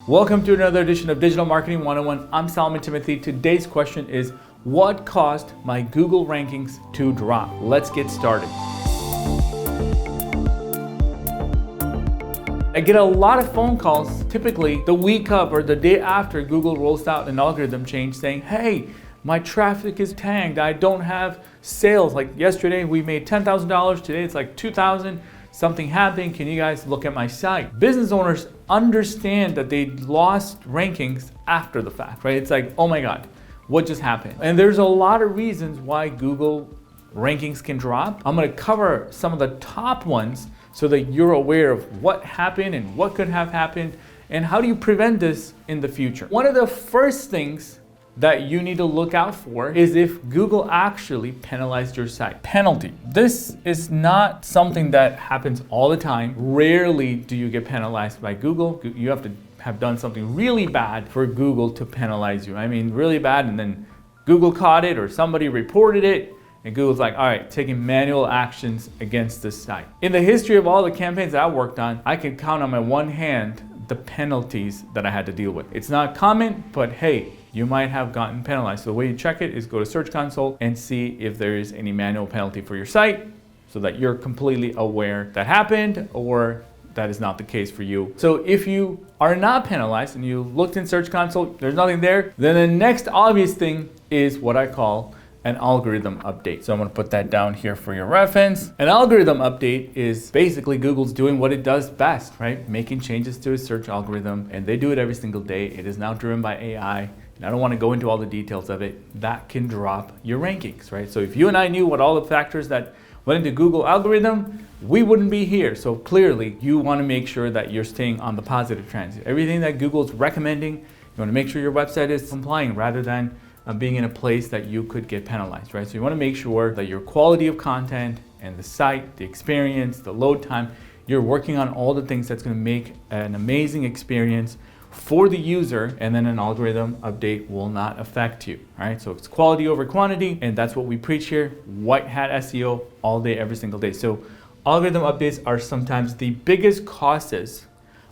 Welcome to another edition of Digital Marketing 101. I'm Solomon Timothy. Today's question is, what caused my Google rankings to drop? Let's get started. I get a lot of phone calls, typically the week of or the day after Google rolls out an algorithm change saying, hey, my traffic is tanked. I don't have sales. Like yesterday we made $10,000. Today it's like $2,000. Something happened. Can you guys look at my site? Business owners understand that they lost rankings after the fact, right? It's like, oh my God, what just happened? And there's a lot of reasons why Google rankings can drop. I'm going to cover some of the top ones so that you're aware of what happened and what could have happened and how do you prevent this in the future. One of the first things that you need to look out for is if Google actually penalized your site. Penalty. This is not something that happens all the time. Rarely do you get penalized by Google. You have to have done something really bad for Google to penalize you. I mean, really bad, and then Google caught it or somebody reported it, and Google's like, all right, taking manual actions against this site. In the history of all the campaigns that I worked on, I can count on my one hand the penalties that I had to deal with. It's not common, but hey, you might have gotten penalized. So the way you check it is go to Search Console and see if there is any manual penalty for your site so that you're completely aware that happened or that is not the case for you. So if you are not penalized and you looked in Search Console, there's nothing there, then the next obvious thing is what I call an algorithm update. So I'm going to put that down here for your reference. An algorithm update is basically Google's doing what it does best, right? Making changes to its search algorithm, and they do it every single day. It is now driven by AI. And I don't want to go into all the details of it. That can drop your rankings, right? So if you and I knew what all the factors that went into Google algorithm, we wouldn't be here. So clearly you want to make sure that you're staying on the positive trends. Everything that Google's recommending, you want to make sure your website is complying rather than being in a place that you could get penalized, right? So you want to make sure that your quality of content and the site, the experience, the load time, you're working on all the things that's going to make an amazing experience for the user, and then an algorithm update will not affect you. All right, so it's quality over quantity, and that's what we preach here. White hat SEO all day, every single day. So algorithm updates are sometimes the biggest causes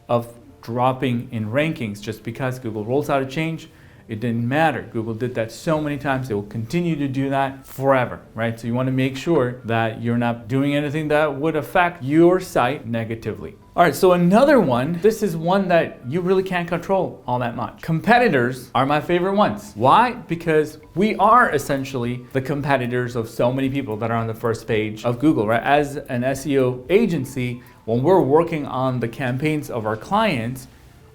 of dropping in rankings just because Google rolls out a change. It didn't matter. Google did that so many times. They will continue to do that forever, right? So you want to make sure that you're not doing anything that would affect your site negatively. All right, so another one, this is one that you really can't control all that much. Competitors are my favorite ones. Why? Because we are essentially the competitors of so many people that are on the first page of Google, right? As an SEO agency, when we're working on the campaigns of our clients,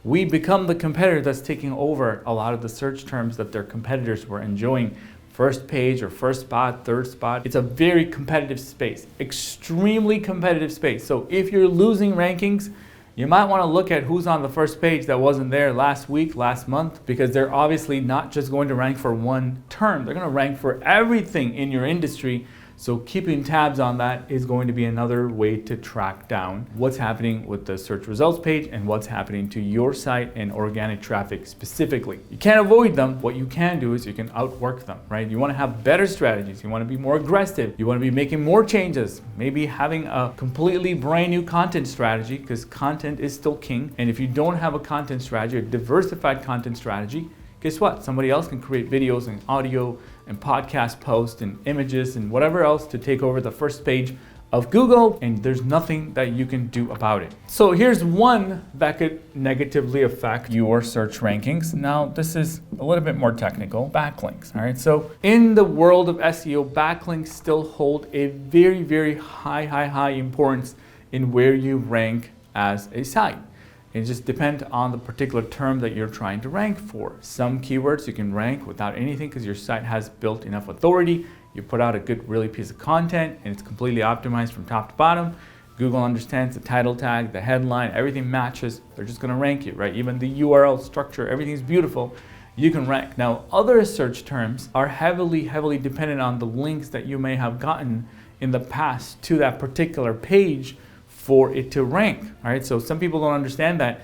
we become the competitor that's taking over a lot of the search terms that their competitors were enjoying. First page or first spot, third spot. It's a very competitive space, extremely competitive space. So if you're losing rankings, you might want to look at who's on the first page that wasn't there last week, last month, because they're obviously not just going to rank for one term. They're going to rank for everything in your industry. So keeping tabs on that is going to be another way to track down what's happening with the search results page and what's happening to your site and organic traffic specifically. You can't avoid them. What you can do is you can outwork them, right? You want to have better strategies. You want to be more aggressive. You want to be making more changes, maybe having a completely brand new content strategy, because content is still king. And if you don't have a content strategy, a diversified content strategy, guess what? Somebody else can create videos and audio and podcast posts and images and whatever else to take over the first page of Google, and there's nothing that you can do about it. So here's one that could negatively affect your search rankings. Now, this is a little bit more technical, backlinks, all right? So in the world of SEO, backlinks still hold a very, very high importance in where you rank as a site. It just depends on the particular term that you're trying to rank for. Some keywords you can rank without anything because your site has built enough authority. You put out a good, really piece of content and it's completely optimized from top to bottom. Google understands the title tag, the headline, everything matches. They're just going to rank you, right? Even the URL structure, everything's beautiful. You can rank. Now, other search terms are heavily dependent on the links that you may have gotten in the past to that particular page for it to rank, all right? So some people don't understand that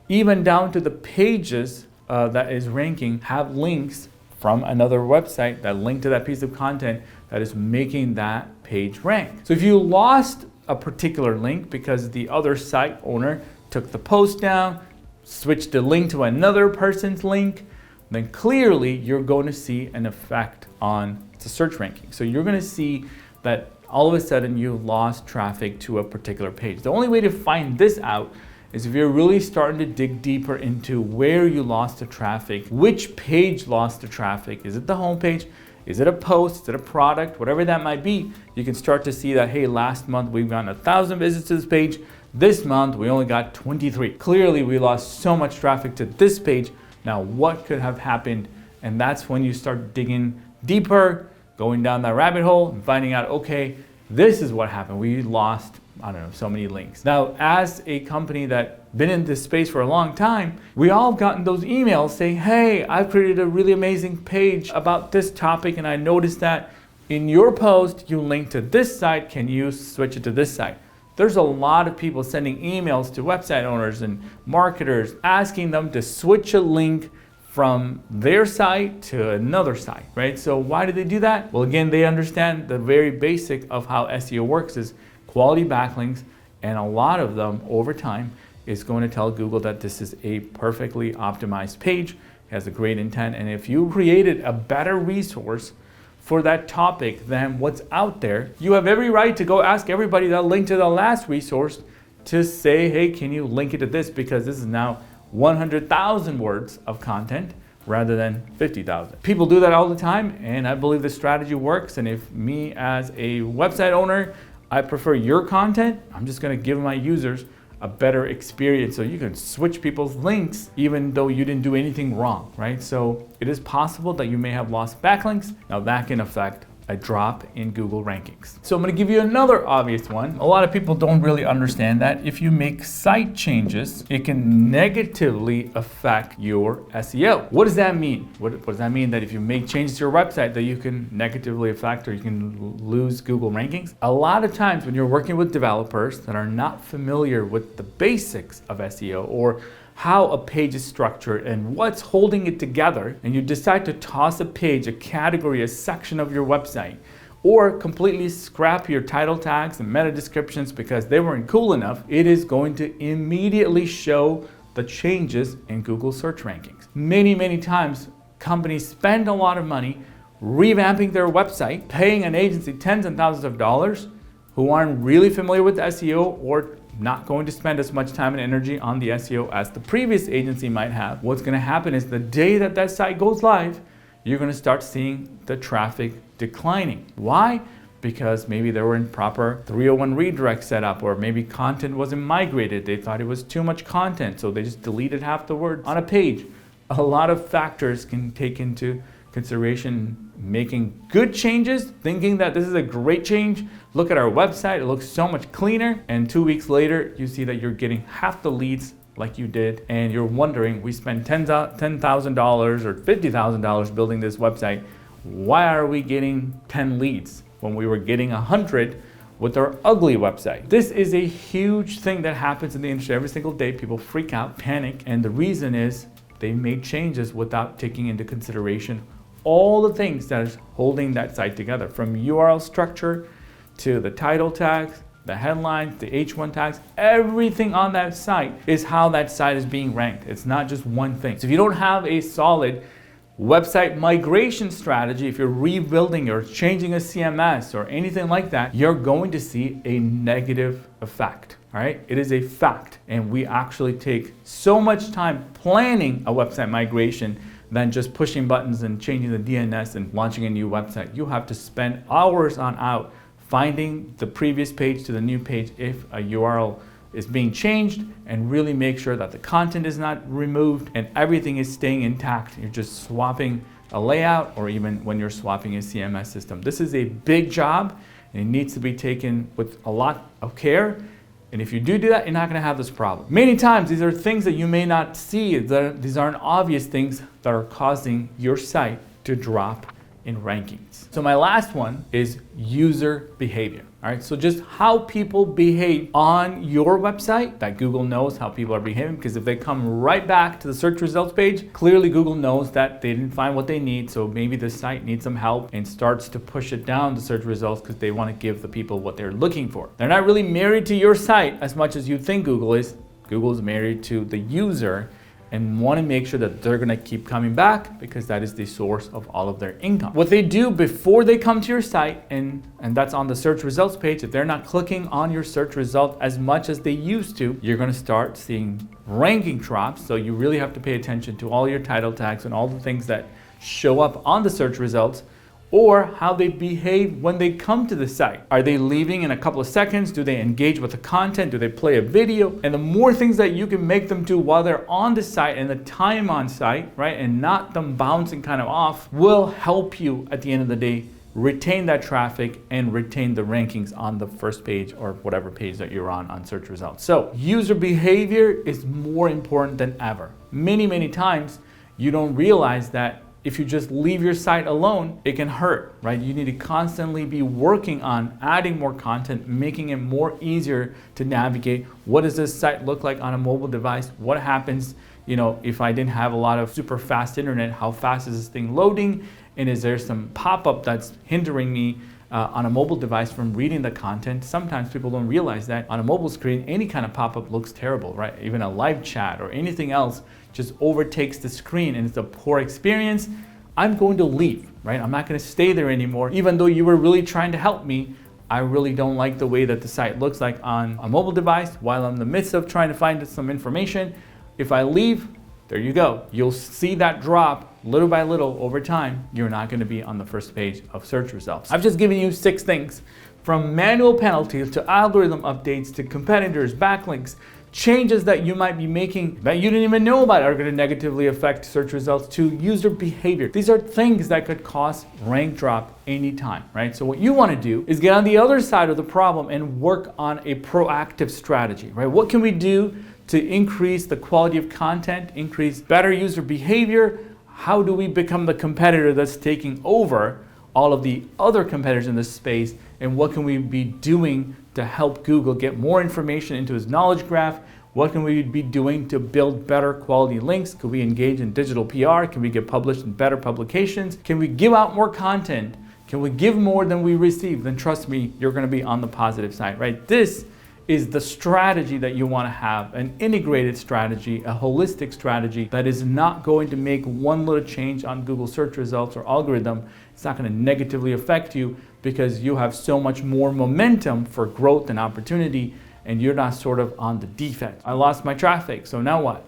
even down to the pages that is ranking have links from another website that link to that piece of content that is making that page rank. So if you lost a particular link because the other site owner took the post down, switch the link to another person's link, then clearly you're going to see an effect on the search ranking. So you're going to see that all of a sudden you lost traffic to a particular page. The only way to find this out is if you're really starting to dig deeper into where you lost the traffic, which page lost the traffic. Is it the home page? Is it a post? Is it a product? Whatever that might be, you can start to see that, hey, last month we've gotten 1,000 visits to this page. This month we only got 23. Clearly we lost so much traffic to this page. Now what could have happened? And that's when you start digging deeper, going down that rabbit hole and finding out, okay, this is what happened. We lost, I don't know, so many links. Now, as a company that been in this space for a long time, we all have gotten those emails saying, hey, I've created a really amazing page about this topic and I noticed that in your post, you linked to this site. Can you switch it to this site? There's a lot of people sending emails to website owners and marketers asking them to switch a link from their site to another site, right? So why do they do that? Well, again, they understand the very basic of how SEO works is quality backlinks, and a lot of them over time is going to tell Google that this is a perfectly optimized page, has a great intent, and if you created a better resource for that topic than what's out there, you have every right to go ask everybody that linked to the last resource to say, hey, can you link it to this, because this is now 100,000 words of content rather than 50,000. People do that all the time, and I believe the strategy works. And if me as a website owner, I prefer your content, I'm just gonna give my users a better experience. So you can switch people's links even though you didn't do anything wrong, right? So it is possible that you may have lost backlinks. Now that can affect a drop in Google rankings. So I'm going to give you another obvious one. A lot of people don't really understand that if you make site changes, it can negatively affect your SEO. What does that mean? What does that mean? That if you make changes to your website that you can negatively affect or you can lose Google rankings? A lot of times when you're working with developers that are not familiar with the basics of SEO or how a page is structured and what's holding it together, and you decide to toss a page, a category, a section of your website, or completely scrap your title tags and meta descriptions because they weren't cool enough, it is going to immediately show the changes in Google search rankings. Many times, companies spend a lot of money revamping their website, paying an agency tens and thousands of dollars who aren't really familiar with SEO or not going to spend as much time and energy on the SEO as the previous agency might have. What's going to happen is the day that that site goes live, you're going to start seeing the traffic declining. Why? Because maybe there weren't proper 301 redirects set up, or maybe content wasn't migrated. They thought it was too much content, so they just deleted half the words on a page. A lot of factors can take into consideration making good changes, thinking that this is a great change. Look at our website, it looks so much cleaner, and 2 weeks later you see that you're getting half the leads like you did, and you're wondering, we spent $10,000 or $50,000 building this website, why are we getting 10 leads when we were getting 100 with our ugly website? This is a huge thing that happens in the industry every single day. People freak out, panic, and the reason is they made changes without taking into consideration all the things that is holding that site together, from URL structure to the title tags, the headlines, the H1 tags. Everything on that site is how that site is being ranked. It's not just one thing. So if you don't have a solid website migration strategy, if you're rebuilding or changing a CMS or anything like that, you're going to see a negative effect. All right, it is a fact, and we actually take so much time planning a website migration than just pushing buttons and changing the DNS and launching a new website. You have to spend hours on out finding the previous page to the new page if a URL is being changed, and really make sure that the content is not removed and everything is staying intact. You're just swapping a layout, or even when you're swapping a CMS system. This is a big job, and it needs to be taken with a lot of care. And if you do that, you're not going to have this problem. Many times, these are things that you may not see. These aren't obvious things that are causing your site to drop in rankings. So my last one is user behavior. All right, so just how people behave on your website, that Google knows how people are behaving, because if they come right back to the search results page, clearly Google knows that they didn't find what they need, so maybe the site needs some help, and starts to push it down the search results because they want to give the people what they're looking for. They're not really married to your site as much as you think Google is. Google is married to the user and want to make sure that they're going to keep coming back because that is the source of all of their income. What they do before they come to your site, and that's on the search results page, if they're not clicking on your search result as much as they used to, you're going to start seeing ranking drops. So you really have to pay attention to all your title tags and all the things that show up on the search results, or how they behave when they come to the site. Are they leaving in a couple of seconds? Do they engage with the content? Do they play a video? And the more things that you can make them do while they're on the site and the time on site, right, and not them bouncing kind of off, will help you at the end of the day retain that traffic and retain the rankings on the first page or whatever page that you're on search results. So user behavior is more important than ever. Many times you don't realize that if you just leave your site alone, it can hurt, right? You need to constantly be working on adding more content, making it more easier to navigate. What does this site look like on a mobile device? What happens, if I didn't have a lot of super fast internet, how fast is this thing loading? And is there some pop-up that's hindering me on a mobile device from reading the content? Sometimes people don't realize that on a mobile screen, any kind of pop-up looks terrible, right? Even a live chat or anything else just overtakes the screen and it's a poor experience. I'm going to leave, right? I'm not going to stay there anymore. Even though you were really trying to help me, I really don't like the way that the site looks like on a mobile device while I'm in the midst of trying to find some information. If I leave, there you go. You'll see that drop little by little over time. You're not going to be on the first page of search results. I've just given you 6 things, from manual penalties to algorithm updates to competitors, backlinks, changes that you might be making that you didn't even know about are going to negatively affect search results, to user behavior. These are things that could cause rank drop anytime, right? So what you want to do is get on the other side of the problem and work on a proactive strategy, right? What can we do to increase the quality of content, increase better user behavior? How do we become the competitor that's taking over all of the other competitors in this space? And what can we be doing to help Google get more information into his knowledge graph? What can we be doing to build better quality links? Could we engage in digital PR? Can we get published in better publications? Can we give out more content? Can we give more than we receive? Then trust me, you're going to be on the positive side, right? This is the strategy that you want to have, an integrated strategy, a holistic strategy that is not going to make one little change on Google search results or algorithm. It's not going to negatively affect you because you have so much more momentum for growth and opportunity, and you're not sort of on the defense. I lost my traffic, so now what?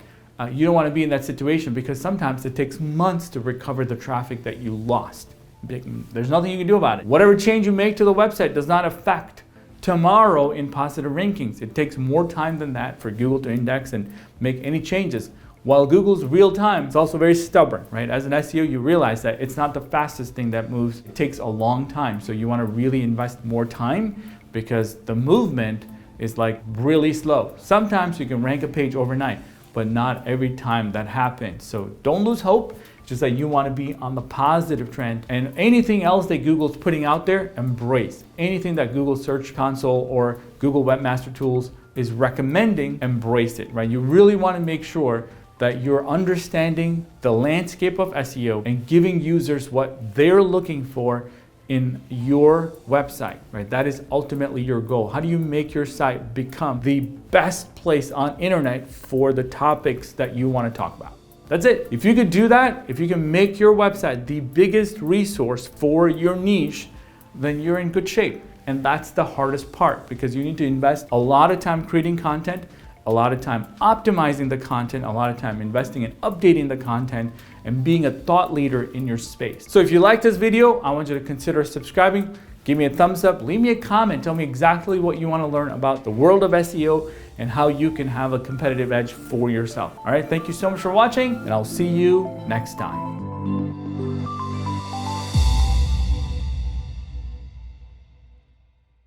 You don't want to be in that situation because sometimes it takes months to recover the traffic that you lost. There's nothing you can do about it. Whatever change you make to the website does not affect tomorrow in positive rankings. It takes more time than that for Google to index and make any changes. While Google's real time is also very stubborn, right? As an SEO, you realize that it's not the fastest thing that moves. It takes a long time. So you want to really invest more time because the movement is like really slow. Sometimes you can rank a page overnight, but not every time that happens. So don't lose hope. Just that you want to be on the positive trend, and anything else that Google's putting out there, embrace. Anything that Google Search Console or Google Webmaster Tools is recommending, embrace it, right? You really want to make sure that you're understanding the landscape of SEO and giving users what they're looking for in your website, right? That is ultimately your goal. How do you make your site become the best place on internet for the topics that you want to talk about? That's it. If you could do that, if you can make your website the biggest resource for your niche, then you're in good shape. And that's the hardest part because you need to invest a lot of time creating content, a lot of time optimizing the content, a lot of time investing in updating the content and being a thought leader in your space. So if you like this video, I want you to consider subscribing. Give me a thumbs up, leave me a comment, tell me exactly what you want to learn about the world of SEO and how you can have a competitive edge for yourself. All right, thank you so much for watching, and I'll see you next time.